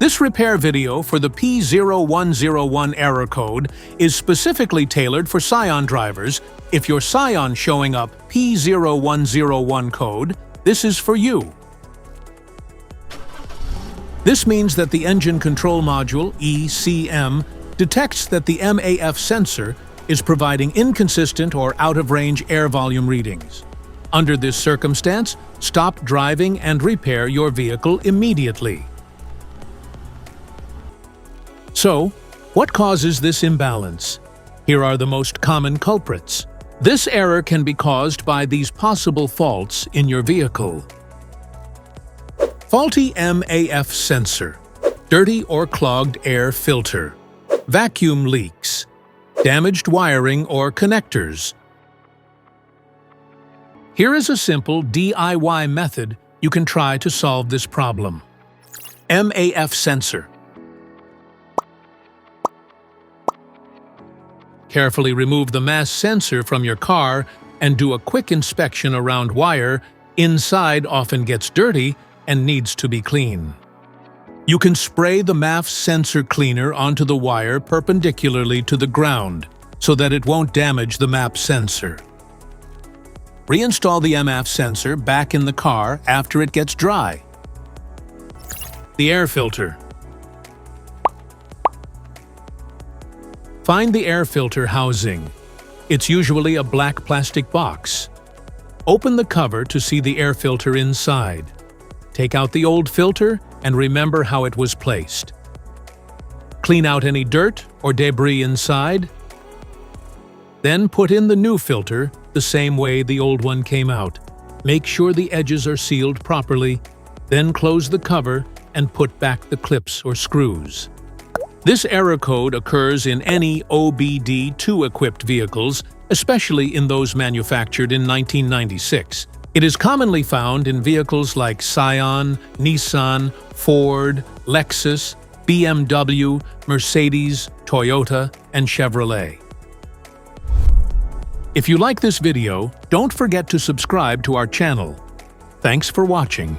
This repair video for the P0101 error code is specifically tailored for Scion drivers. If your Scion showing up P0101 code, this is for you. This means that the Engine Control Module, ECM, detects that the MAF sensor is providing inconsistent or out-of-range air volume readings. Under this circumstance, stop driving and repair your vehicle immediately. So, what causes this imbalance? Here are the most common culprits. This error can be caused by these possible faults in your vehicle. Faulty MAF sensor, dirty or clogged air filter, vacuum leaks, damaged wiring or connectors. Here is a simple DIY method you can try to solve this problem. MAF sensor. Carefully remove the MAF sensor from your car and do a quick inspection around wire. Inside often gets dirty and needs to be clean. You can spray the MAF sensor cleaner onto the wire perpendicularly to the ground so that it won't damage the MAF sensor. Reinstall the MAF sensor back in the car after it gets dry. The air filter. Find the air filter housing. It's usually a black plastic box. Open the cover to see the air filter inside. Take out the old filter and remember how it was placed. Clean out any dirt or debris inside. Then put in the new filter the same way the old one came out. Make sure the edges are sealed properly. Then close the cover and put back the clips or screws. This error code occurs in any OBD2 equipped vehicles, especially in those manufactured in 1996. It is commonly found in vehicles like Scion, Nissan, Ford, Lexus, BMW, Mercedes, Toyota, and Chevrolet. If you like this video, don't forget to subscribe to our channel. Thanks for watching.